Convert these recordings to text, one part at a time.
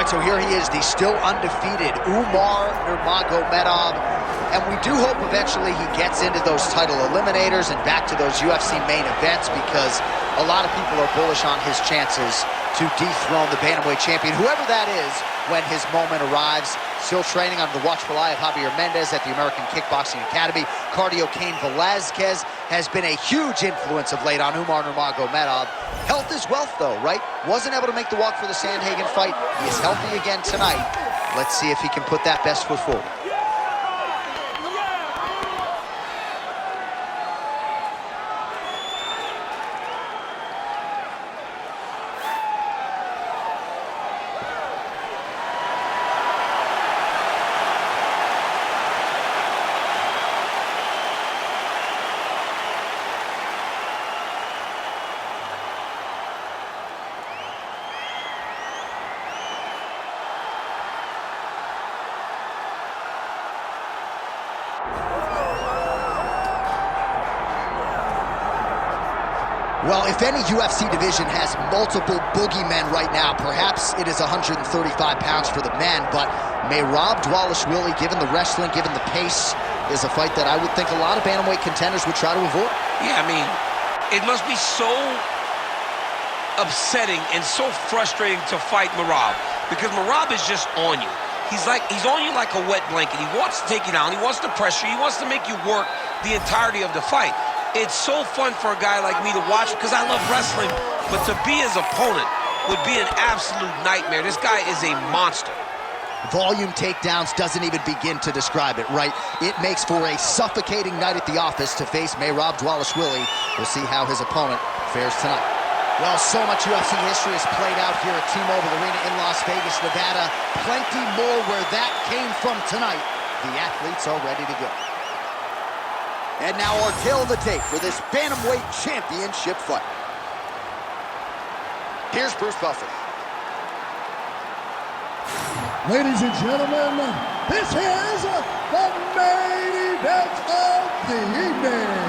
right, so here he is, the still undefeated Umar Nurmagomedov. And we do hope eventually he gets into those title eliminators and back to those UFC main events, because a lot of people are bullish on his chances to dethrone the bantamweight champion, whoever that is, when his moment arrives. Still training under the watchful eye of Javier Mendez at the American Kickboxing Academy. Cardio Cain Velasquez has been a huge influence of late on Umar Nurmagomedov. Health is wealth, though, right? Wasn't able to make the walk for the Sandhagen fight. He is healthy again tonight. Let's see if he can put that best foot forward. Well, if any UFC division has multiple boogeymen right now, perhaps it is 135 pounds for the men, but Merab Dvalishvili, given the wrestling, given the pace, is a fight that I would think a lot of bantamweight contenders would try to avoid. Yeah, I mean, it must be so upsetting and so frustrating to fight Merab, because Merab is just on you. He's on you like a wet blanket. He wants to take you down. He wants to pressure you. He wants to make you work the entirety of the fight. It's so fun for a guy like me to watch because I love wrestling, but to be his opponent would be an absolute nightmare. This guy is a monster. Volume takedowns doesn't even begin to describe it, right? It makes for a suffocating night at the office to face Merab Dvalishvili. We'll see how his opponent fares tonight. Well, so much UFC history has played out here at T-Mobile Arena in Las Vegas, Nevada. Plenty more where that came from tonight. The athletes are ready to go. And now our tail of the tape for this bantamweight championship fight. Here's Bruce Buffer. Ladies and gentlemen, this is the main event of the evening.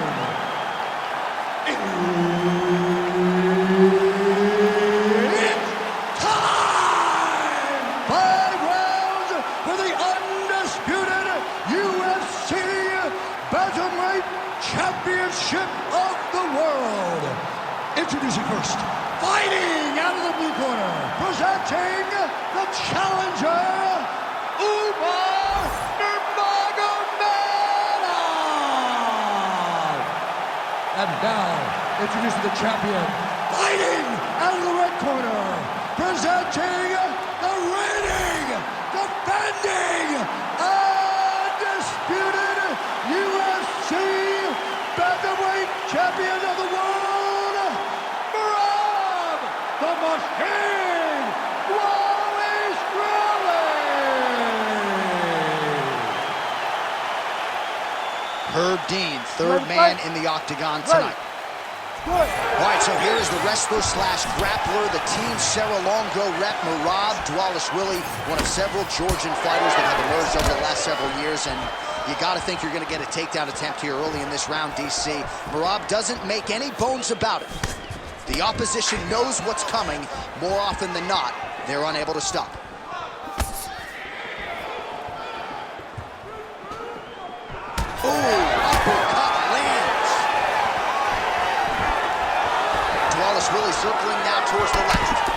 It's time! 5 rounds for the undisputed UFC Bantamweight Championship of the world. Introducing first, fighting out of the blue corner, presenting the challenger, Umar Nurmagomedov. And now, introducing the champion, fighting out of the red corner, presenting the reigning, defending, undisputed UFC Bantamweight Champion of the world, Merab, the Machine, Herb Dean, third man in the octagon tonight. All right, so here is the wrestler slash grappler, the Team Serra-Longo rep, Merab Dvalishvili, one of several Georgian fighters that have emerged over the last several years, and you got to think you're going to get a takedown attempt here early in this round, DC. Merab doesn't make any bones about it. The opposition knows what's coming. More often than not, they're unable to stop. Really circling now towards the left.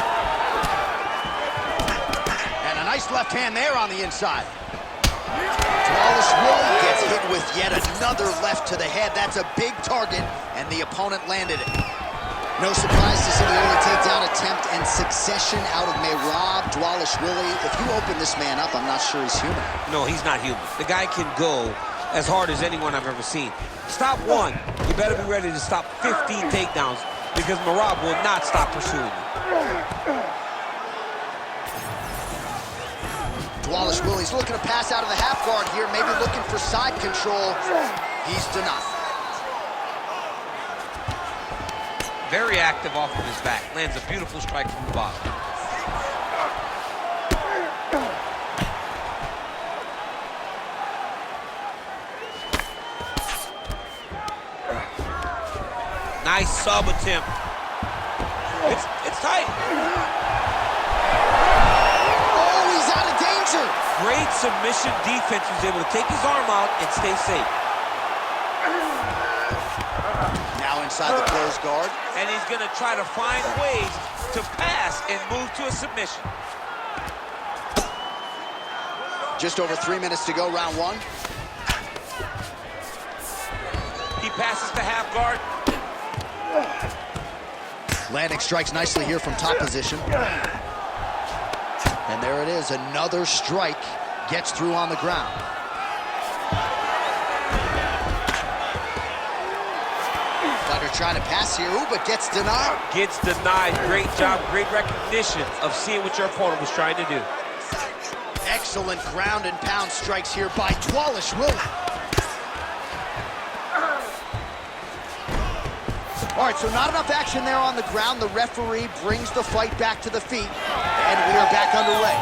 And a nice left hand there on the inside. Dvalishvili gets hit with yet another left to the head. That's a big target, and the opponent landed it. No surprise to see the early takedown attempt and succession out of Merab Dvalishvili. If you open this man up, I'm not sure he's human. No, he's not human. The guy can go as hard as anyone I've ever seen. Stop one, you better be ready to stop 15 takedowns, because Merab will not stop pursuing you. Dvalishvili's looking to pass out of the half guard here, maybe looking for side control. He's denied. Very active off of his back. Lands a beautiful strike from the bottom. Nice sub attempt. It's tight. Oh, Great submission defense. He was able to take his arm out and stay safe. Now inside the closed guard. And he's going to try to find ways to pass and move to a submission. Just over 3 minutes to go, round one. He passes to half guard. Landing strikes nicely here from top position. And there it is, another strike gets through on the ground. Fighter trying to pass here, ooh, but gets denied. Gets denied. Great job, great recognition of seeing what your opponent was trying to do. Excellent ground and pound strikes here by Dvalishvili. All right, so not enough action there on the ground. The referee brings the fight back to the feet, and we are back underway.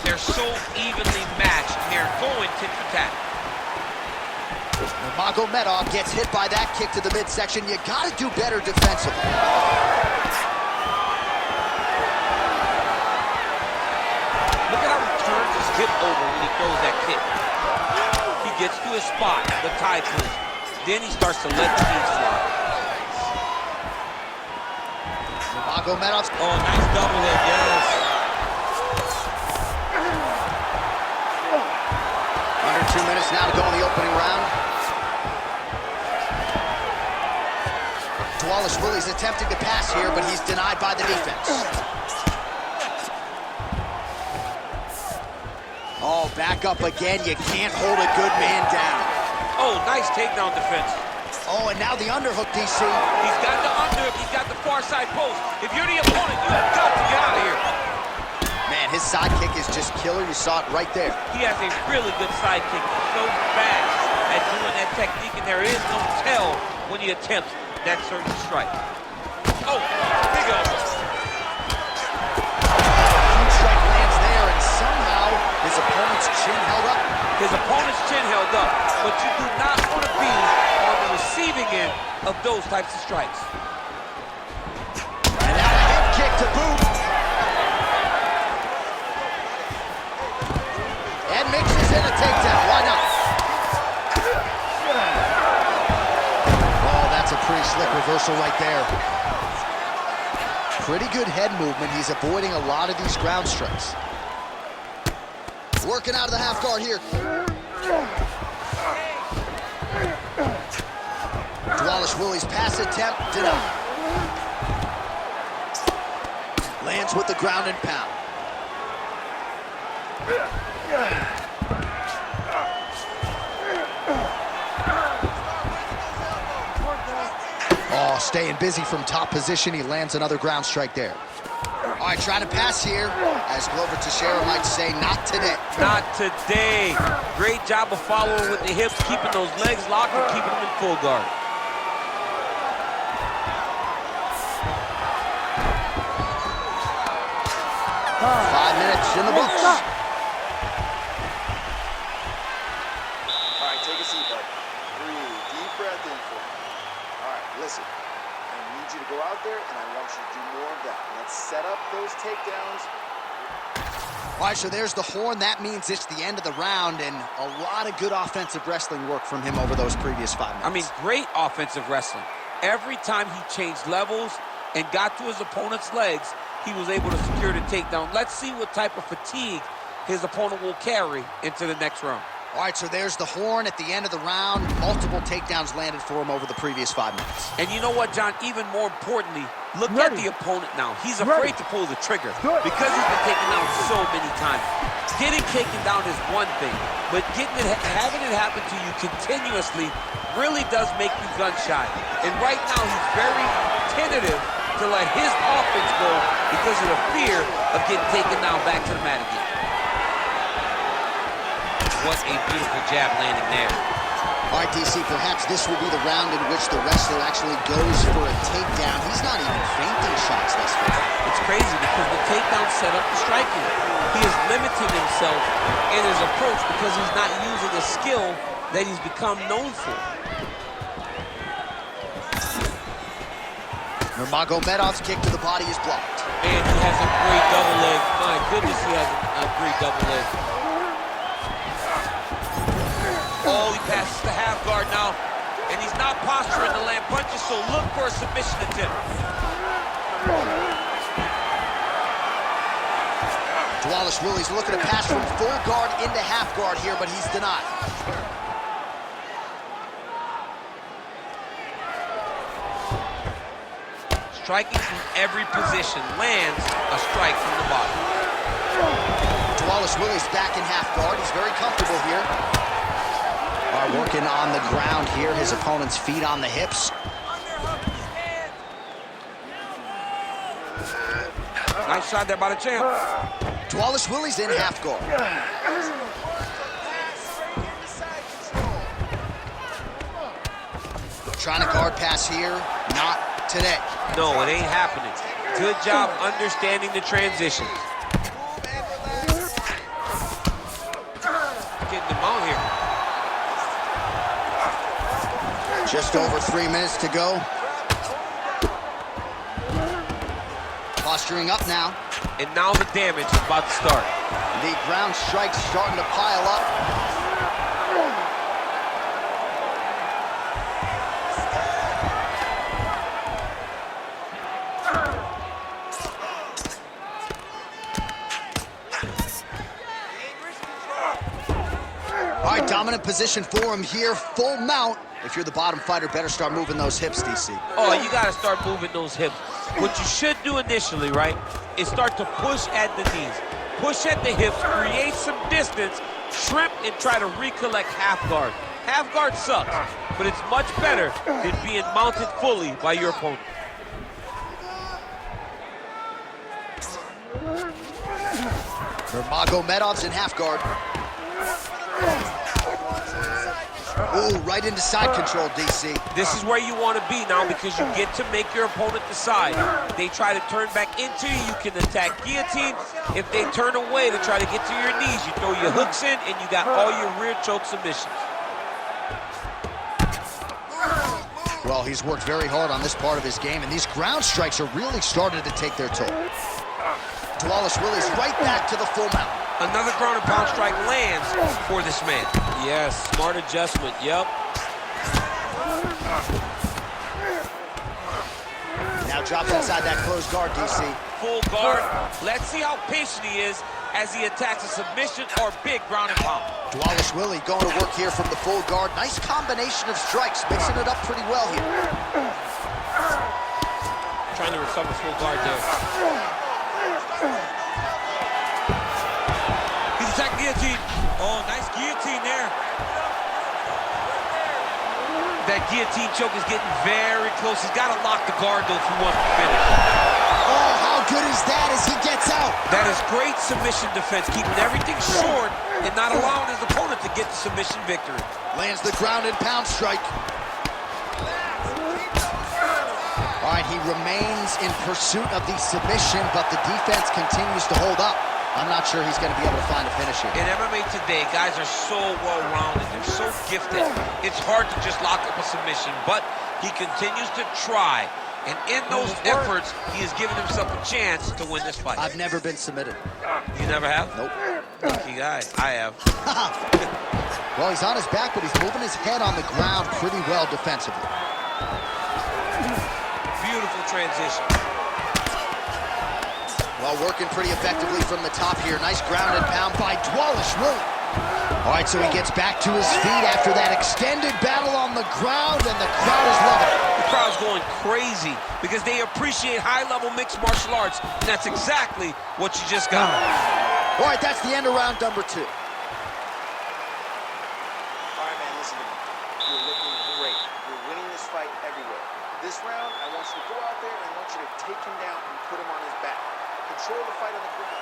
They're so evenly matched, and they're going tit for tat. Nurmagomedov gets hit by that kick to the midsection. You gotta do better defensively. Look at how he turns his hip over when he throws that kick. He gets to his spot, the tie clinch. Then he starts to let the knees fly. Nurmagomedov. Oh, nice double hit, yes. Under 2 minutes now to go in the opening round. Dvalishvili's attempting to pass here, but he's denied by the defense. Oh, back up again. You can't hold a good man down. Oh, nice takedown defense. Oh, and now the underhook, DC. He's got the underhook. He's got the far side post. If you're the opponent, you have got to get out of here. Man, his side kick is just killer. You saw it right there. He has a really good side kick. He's so fast at doing that technique, and there is no tell when he attempts that certain strike. Oh, big elbow. Huge strike lands there, and somehow his opponent's chin held up. His opponent's chin held up, but you do not want to be on the receiving end of those types of strikes. And now a head kick to boot. And mixes in a takedown. Why not? Oh, that's a pretty slick reversal right there. Pretty good head movement. He's avoiding a lot of these ground strikes. Working out of the half guard here. Dvalishvili's pass attempt denied. Lands with the ground and pound. Oh, staying busy from top position. He lands another ground strike there. All right, trying to pass here. As Glover Teixeira might say, not today. Not today. Great job of following with the hips, keeping those legs locked and keeping them in full guard. Five minutes in the books. All right, take a seat, bud. Breathe. Deep breath in for me. All right, listen. I need you to go out there, and I want you to do more of that. Let's set up those takedowns. All right, so there's the horn. That means it's the end of the round, and a lot of good offensive wrestling work from him over those previous 5 minutes. I mean, great offensive wrestling. Every time he changed levels and got to his opponent's legs, he was able to secure the takedown. Let's see what type of fatigue his opponent will carry into the next round. All right, so there's the horn at the end of the round. Multiple takedowns landed for him over the previous 5 minutes. And you know what, John? Even more importantly, look at the opponent now. He's afraid to pull the trigger because he's been taken down so many times. Getting taken down is one thing, but having it happen to you continuously really does make you gun shy. And right now, he's very tentative to let his offense go because of the fear of getting taken down back to the mat again. What a beautiful jab landing there. All right, DC, perhaps this will be the round in which the wrestler actually goes for a takedown. He's not even feinting shots thus far. It's crazy because the takedown set up the striking. He is limiting himself in his approach because he's not using a skill that he's become known for. Nurmagomedov's kick to the body is blocked. And he has a great double leg. My goodness, he has a great double leg. Oh, he passes the half guard now. And he's not posturing to land punches, so look for a submission attempt. Dvalishvili's looking to pass from full guard into half guard here, but he's denied. Striking from every position, lands a strike from the bottom. Dvalishvili's back in half guard. He's very comfortable here. Working on the ground here. His opponent's feet on the hips. Nice shot there by the champ. Dvalishvili's in half guard. Trying to guard pass here. Not today. No, it ain't happening. Good job understanding the transitions. Getting him out here. Just over 3 minutes to go. Posturing up now. And now the damage is about to start. The ground strikes starting to pile up. All right, dominant position for him here. Full mount. If you're the bottom fighter, better start moving those hips, DC. Oh, you got to start moving those hips. What you should do initially, right, is start to push at the knees. Push at the hips, create some distance, shrimp, and try to recollect half guard. Half guard sucks, but it's much better than being mounted fully by your opponent. Nurmagomedov's in half guard. Ooh, right into side control, DC. This is where you want to be now because you get to make your opponent decide. They try to turn back into you, you can attack guillotine. If they turn away to try to get to your knees, you throw your hooks in and you got all your rear choke submissions. Well, he's worked very hard on this part of his game, and these ground strikes are really starting to take their toll. Dvalishvili's right back to the full mount. Another ground and pound strike lands for this man. Yes, smart adjustment, yep. Now drops inside that closed guard, DC. Full guard. Let's see how patient he is as he attacks a submission or big ground and pound. Dvalishvili going to work here from the full guard. Nice combination of strikes, mixing it up pretty well here. Trying to recover full guard there. He's attacking guillotine. Oh, nice guillotine there. That guillotine choke is getting very close. He's got to lock the guard, though, if he wants to finish. Oh, how good is that as he gets out? That is great submission defense, keeping everything short and not allowing his opponent to get the submission victory. Lands the ground and pound strike. All right, he remains in pursuit of the submission, but the defense continues to hold up. I'm not sure he's going to be able to find a finish here. In MMA today, guys are so well-rounded. They're so gifted. It's hard to just lock up a submission, but he continues to try. And in those efforts, he has given himself a chance to win this fight. I've never been submitted. You never have? Nope. Lucky guy. I have. Well, he's on his back, but he's moving his head on the ground pretty well defensively. Beautiful transition. Well, working pretty effectively from the top here. Nice ground and pound by Dvalishvili. All right, so he gets back to his feet after that extended battle on the ground, and the crowd is loving it. The crowd's going crazy because they appreciate high-level mixed martial arts, and that's exactly what you just got. All right, that's the end of round number 2. All right, man, listen to me. You're looking great. You're winning this fight everywhere. This round, I want you to go out there and I want you to take him down and put him on his back. Control the fight on the ground.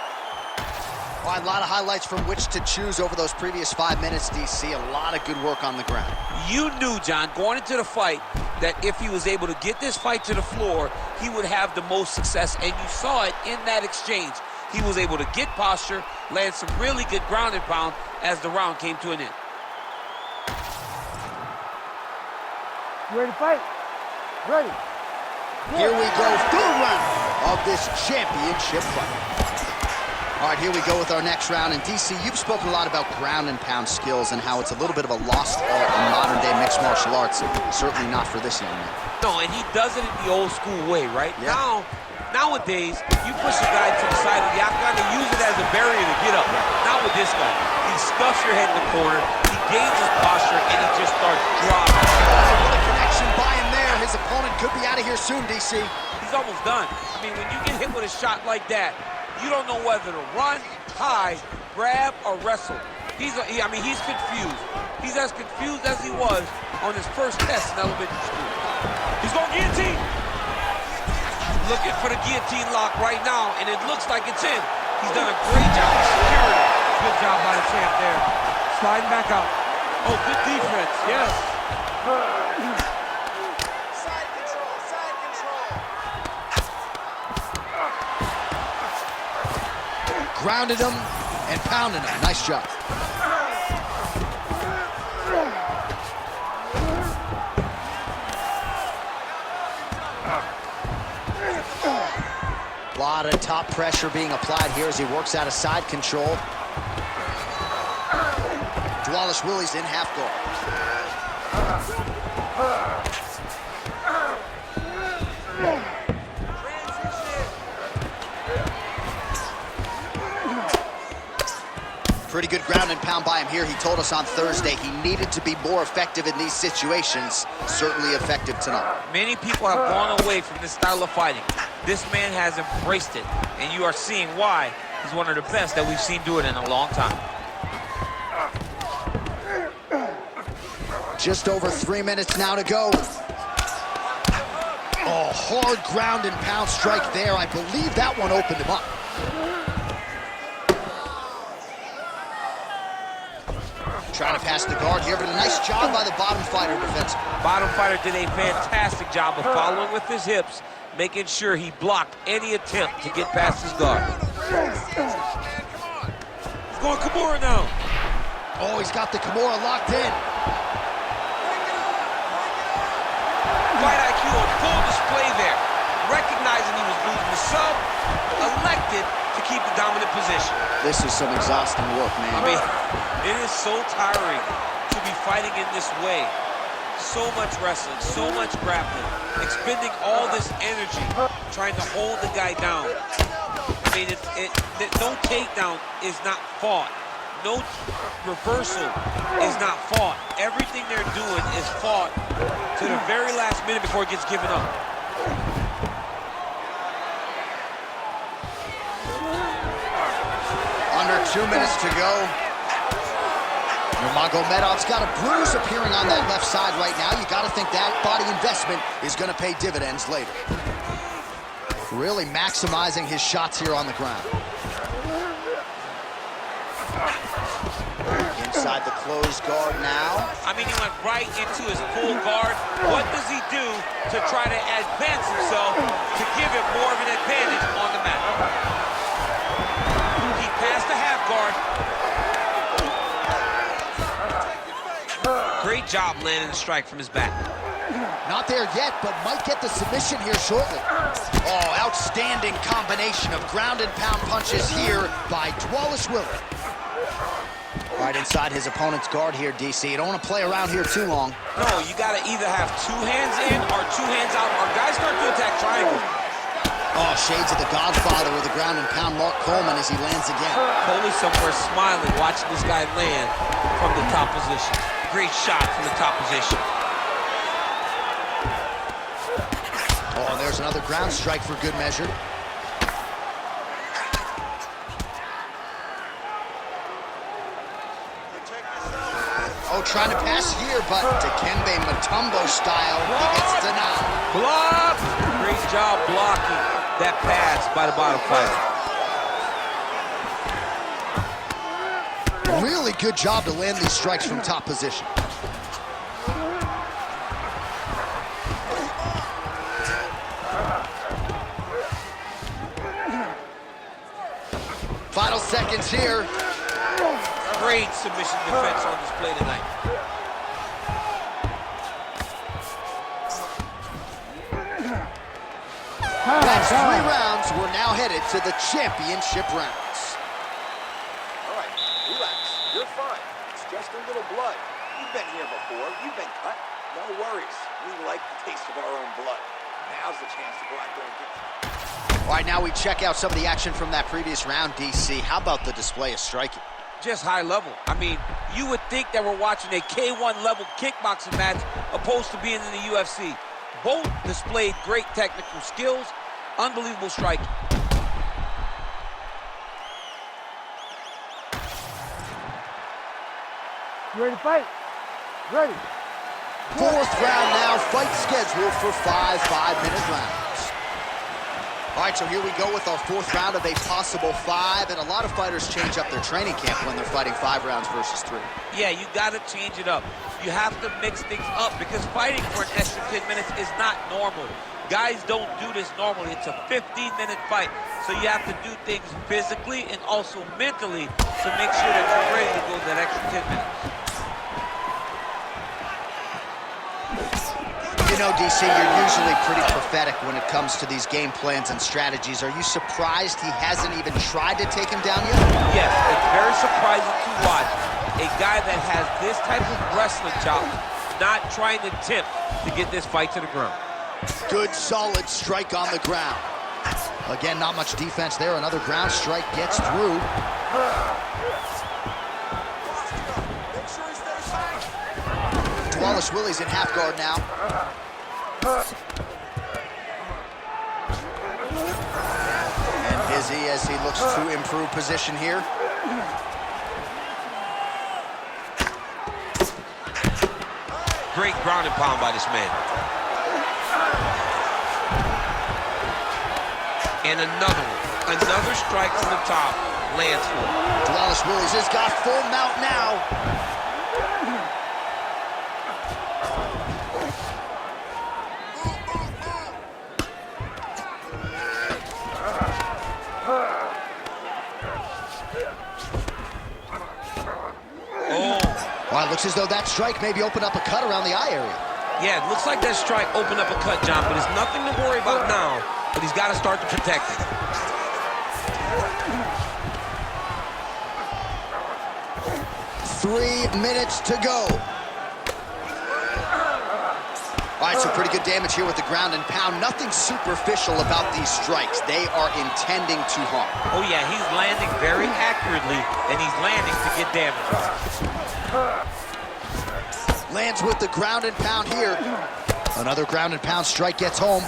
All right, a lot of highlights from which to choose over those previous 5 minutes, DC. A lot of good work on the ground. You knew, John, going into the fight, that if he was able to get this fight to the floor, he would have the most success, and you saw it in that exchange. He was able to get posture, land some really good ground and pound as the round came to an end. You ready to fight? Ready. Here we go, third round of this championship fight. All right, here we go with our next round. And DC, you've spoken a lot about ground and pound skills and how it's a little bit of a lost art in modern day mixed martial arts. Certainly not for this young man. No, and he does it in the old school way, right? Yeah. Nowadays, you push a guy to the side of the octagon and use it as a barrier to get up. Not with this guy. He stuffs your head in the corner, he gains his posture, and he just starts dropping. Oh, what a connection by him there. His opponent could be out of here soon, DC. He's almost done. I mean, when you get hit with a shot like that, you don't know whether to run, hide, grab, or wrestle. He's confused. He's as confused as he was on his first test in elementary school. He's going guillotine. Looking for the guillotine lock right now, and it looks like it's in. He's done a great job of security. Good job by the champ there. Sliding back out. Oh, good defense, yes. Side control, side control. Grounded him and pounded him. Nice job. A lot of top pressure being applied here as he works out of side control. Dvalishvili's in half guard. Pretty good ground and pound by him here. He told us on Thursday he needed to be more effective in these situations. Certainly effective tonight. Many people have gone away from this style of fighting. This man has embraced it, and you are seeing why he's one of the best that we've seen do it in a long time. Just over 3 minutes now to go. Oh, hard ground and pound strike there. I believe that one opened him up. Trying to pass the guard here, but a nice job by the bottom fighter defensively. Bottom fighter did a fantastic job of following with his hips, making sure he blocked any attempt to get past his guard. He's going Kimura now. Oh, he's got the Kimura locked in. Fight IQ on full display there. Recognizing he was losing the sub, elected to keep the dominant position. This is some exhausting work, man. I mean, it is so tiring to be fighting in this way. So much wrestling, so much grappling, expending all this energy trying to hold the guy down. I mean, no takedown is not fought. No reversal is not fought. Everything they're doing is fought to the very last minute before it gets given up. Under 2 minutes to go. Nurmagomedov's got a bruise appearing on that left side right now. You got to think that body investment is going to pay dividends later. Really maximizing his shots here on the ground. Inside the closed guard now. I mean, he went right into his full guard. What does he do to try to advance himself to give him more of an advantage on the mat? He passed the half guard. Great job landing the strike from his back. Not there yet, but might get the submission here shortly. Oh, outstanding combination of ground and pound punches here by Dvalishvili. Right inside his opponent's guard here, DC. You don't want to play around here too long. No, you got to either have 2 hands in or 2 hands out, or guys start to attack triangle. Oh, shades of the Godfather with the ground and pound Mark Coleman as he lands again. Coley somewhere smiling, watching this guy land from the top position. Great shot from the top position. Oh, and there's another ground strike for good measure. Oh, trying to pass here, but Dikembe Mutombo style, he gets denied. Block! Great job blocking that pass by the bottom fighter. Really good job to land these strikes from top position. Final seconds here. Great submission defense on display tonight. That's 3 rounds. We're now headed to the championship rounds. All right, relax. You're fine. It's just a little blood. You've been here before. You've been cut. No worries. We like the taste of our own blood. Now's the chance to go out there and get... All right, now we check out some of the action from that previous round, DC. How about the display of striking? Just high level. I mean, you would think that we're watching a K1 level kickboxing match opposed to being in the UFC. Both displayed great technical skills, unbelievable striking. You ready to fight? Ready. 4th round now, fight scheduled for 5 5-minute rounds. All right, so here we go with our 4th round of a possible 5, and a lot of fighters change up their training camp when they're fighting 5 rounds versus 3. Yeah, you gotta change it up. You have to mix things up because fighting for an extra 10 minutes is not normal. Guys don't do this normally. It's a 15-minute fight, so you have to do things physically and also mentally to make sure that you're ready to go that extra 10 minutes. You know, DC, you're usually pretty prophetic when it comes to these game plans and strategies. Are you surprised he hasn't even tried to take him down yet? Yes, it's very surprising to watch a guy that has this type of wrestling chop not trying to attempt to get this fight to the ground. Good, solid strike on the ground. Again, not much defense there. Another ground strike gets through. Dvalishvili's in half guard now. And busy as he looks to improve position here. Great ground and pound by this man. And another one. Another strike from the top. Lands for him. Dvalishvili's has got full mount now. Well, it looks as though that strike maybe opened up a cut around the eye area. Yeah, it looks like that strike opened up a cut, John, but it's nothing to worry about now, but he's got to start to protect it. 3 minutes to go. All right, so pretty good damage here with the ground and pound. Nothing superficial about these strikes. They are intending to harm. Oh yeah, he's landing very accurately, and he's landing to get damage. Lands with the ground and pound here. Another ground and pound strike gets home.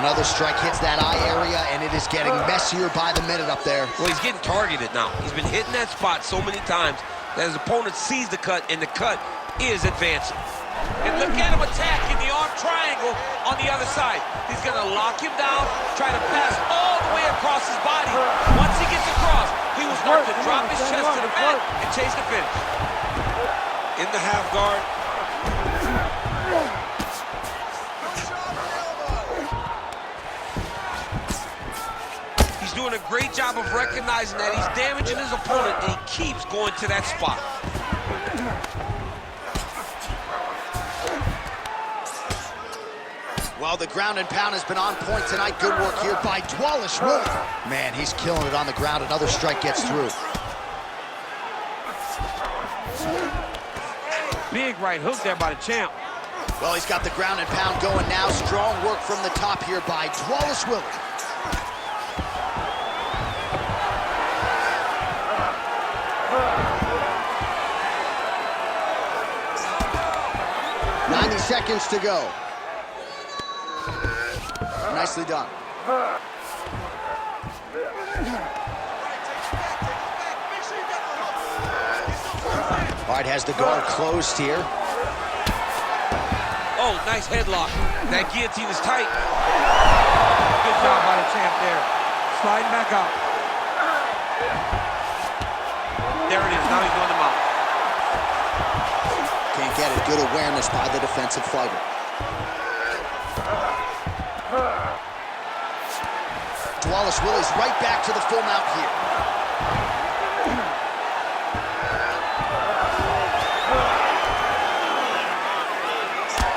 Another strike hits that eye area, and it is getting messier by the minute up there. Well, he's getting targeted now. He's been hitting that spot so many times that his opponent sees the cut, and the cut is advancing. And look at him attacking the arm triangle on the other side. He's gonna lock him down, try to pass all the way across his body. Once he gets across, he will start to drop his chest to the mat and chase the finish. In the half guard. He's doing a great job of recognizing that he's damaging his opponent, and he keeps going to that spot. Well, the ground and pound has been on point tonight. Good work here by Dvalishvili. Man, he's killing it on the ground. Another strike gets through. Big right hook there by the champ. Well, he's got the ground and pound going now. Strong work from the top here by Dvalishvili. Seconds to go. Nicely done. All right, has the guard closed here. Oh, nice headlock. That guillotine is tight. Good job by the champ there. Sliding back out. There it is. Now he's on the mount. Can't get it. Good awareness by the defensive fighter. Dvalishvili's right back to the full mount here.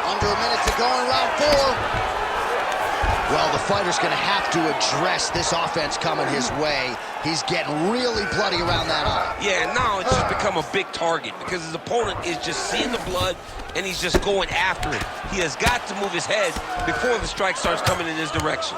Under a minute to go in round 4. Well, the fighter's going to have to address this offense coming his way. He's getting really bloody around that eye. Yeah, now it's just become a big target because his opponent is just seeing the blood and he's just going after it. He has got to move his head before the strike starts coming in his direction.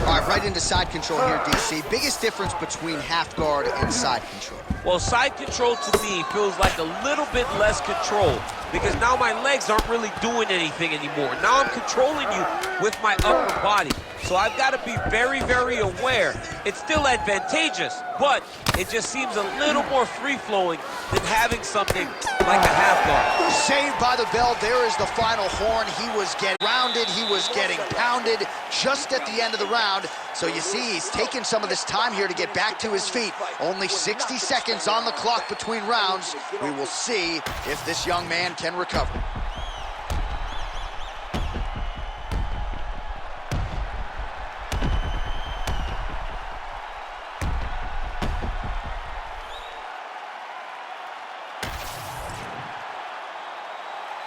All right, right into side control here, DC. Biggest difference between half guard and side control? Well, side control to me feels like a little bit less control because now my legs aren't really doing anything anymore. Now I'm controlling you with my upper body. So I've got to be very, very aware. It's still advantageous, but it just seems a little more free-flowing than having something like a half guard. Saved by the bell. There is the final horn. He was getting rounded. He was getting pounded just at the end of the round. So you see, he's taking some of this time here to get back to his feet. Only 60 seconds on the clock between rounds. We will see if this young man can recover.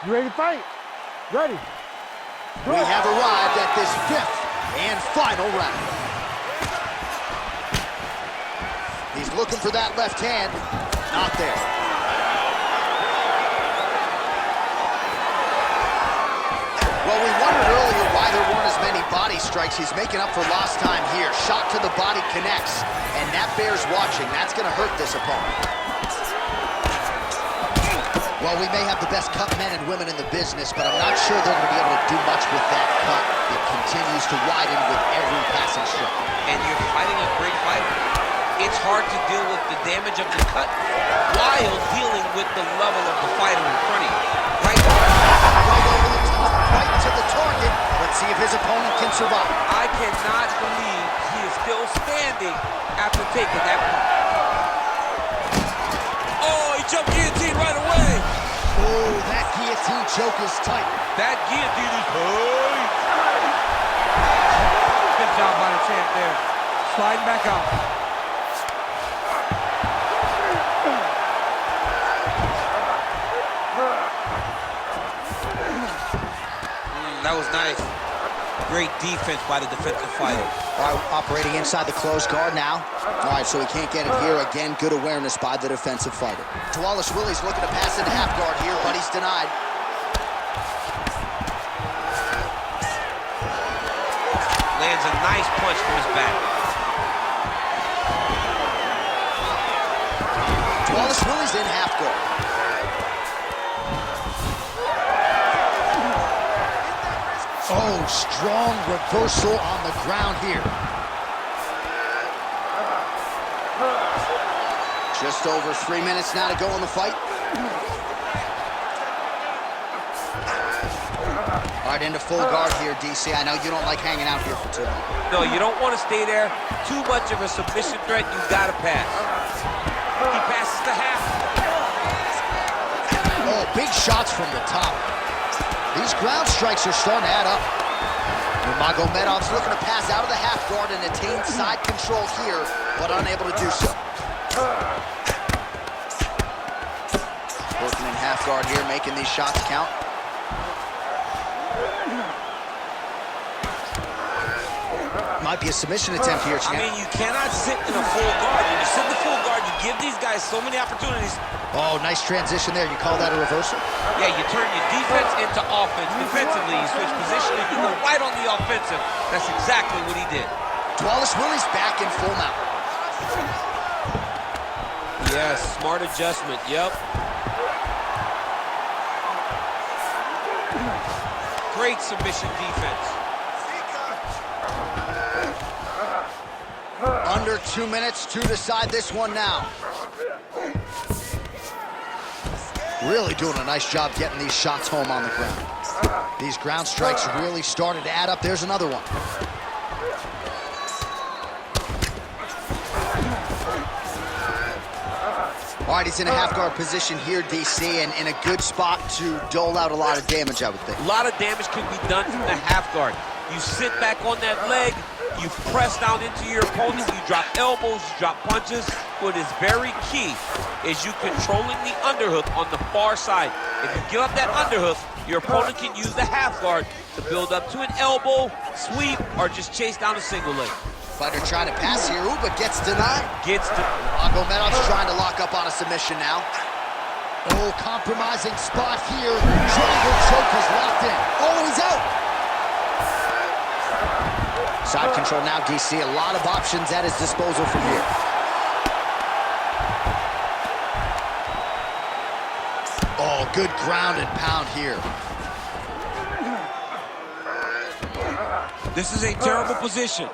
You ready to fight? Ready. We have arrived at this fifth and final round. He's looking for that left hand. Not there. Well, we wondered earlier why there weren't as many body strikes. He's making up for lost time here. Shot to the body connects, and that bears watching. That's going to hurt this opponent. Well, we may have the best cut men and women in the business, but I'm not sure they're going to be able to do much with that cut. It continues to widen with every passing strike. And you're fighting a great fighter. It's hard to deal with the damage of the cut while dealing with the level of the fighter in front of you. Right over the top, right to the target. Let's see if his opponent can survive. I cannot believe he is still standing after taking that punch. Oh, he jumped guillotine right away. Oh, that guillotine choke is tight. That guillotine is tight. Good job by the champ there. Sliding back out. That was nice. Great defense by the defensive fighter. All right, operating inside the closed guard now. All right, so he can't get it here. Again, good awareness by the defensive fighter. Dvalishvili's looking to pass into half guard here, but he's denied. Lands a nice punch from his back. Dvalishvili's in half guard. Oh, strong reversal on the ground here. Just over 3 minutes now to go in the fight. All right, into full guard here, DC. I know you don't like hanging out here for too long. No, you don't want to stay there. Too much of a submission threat. You got to pass. He passes to half. Oh, big shots from the top. These ground strikes are starting to add up. Nurmagomedov's looking to pass out of the half guard and attain side control here, but unable to do so. Working in half guard here, making these shots count. Might be a submission attempt here, champ. I mean, you cannot sit in a full guard. When you sit in the full guard, you give these guys so many opportunities. Oh, nice transition there. You call that a reversal? Yeah, you turn your defense into offense. Defensively, you switch positioning, you go right on the offensive. That's exactly what he did. Dvalishvili's back in full mount. Yes, smart adjustment. Yep. Great submission defense. Under 2 minutes to decide this one now. Really doing a nice job getting these shots home on the ground. These ground strikes really started to add up. There's another one. All right, he's in a half-guard position here, DC, and in a good spot to dole out a lot of damage, I would think. A lot of damage can be done from the half guard. You sit back on that leg, you press down into your opponent, you drop elbows, you drop punches. What is very key is you controlling the underhook on the far side. If you give up that underhook, Your opponent can use the half guard to build up to an elbow, sweep, or just chase down a single leg. Fighter trying to pass here, ooh, but gets denied. Nurmagomedov's trying to lock up on a submission now. Oh, compromising spot here. Triangle choke is locked in. Oh, he's out. Side control now, DC. A lot of options at his disposal from here. Oh, good ground and pound here. This is a terrible position.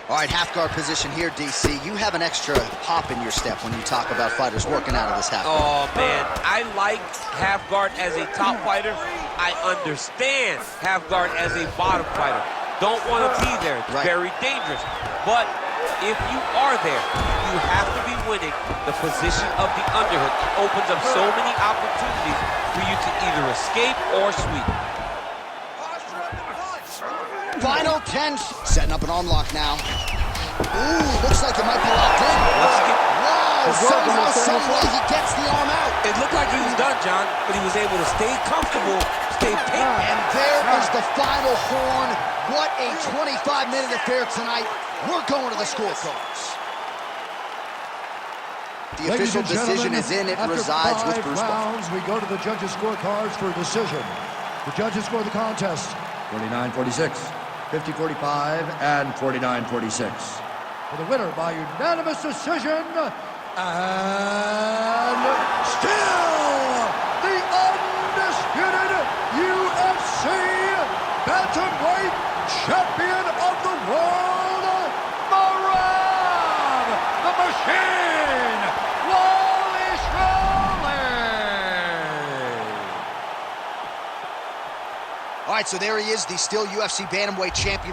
All right, half guard position here, DC. You have an extra hop in your step when you talk about fighters working out of this half guard. Oh, man, I like half guard as a top fighter. I understand half guard as a bottom fighter. Don't want to be there. It's very dangerous. But if you are there, you have to be winning the position of the underhook. It opens up so many opportunities for you to either escape or sweep. Final 10. Setting up an arm lock now. Ooh, looks like it might be locked in. Wow, somehow, some way he gets the arm out. It looked like he was done, John, but he was able to stay comfortable, stay patient. And there is the final horn. What a 25-minute affair tonight. We're going to the scorecards. The official decision is in. It resides with Bruce rounds, we go to the judges' scorecards for a decision. The judges score the contest 49-46, 50-45, and 49-46. For the winner by unanimous decision, and still the undisputed UFC bantamweight champion of the world, Merab, the Machine, Dvalishvili. All right, so there he is, the still UFC bantamweight champion.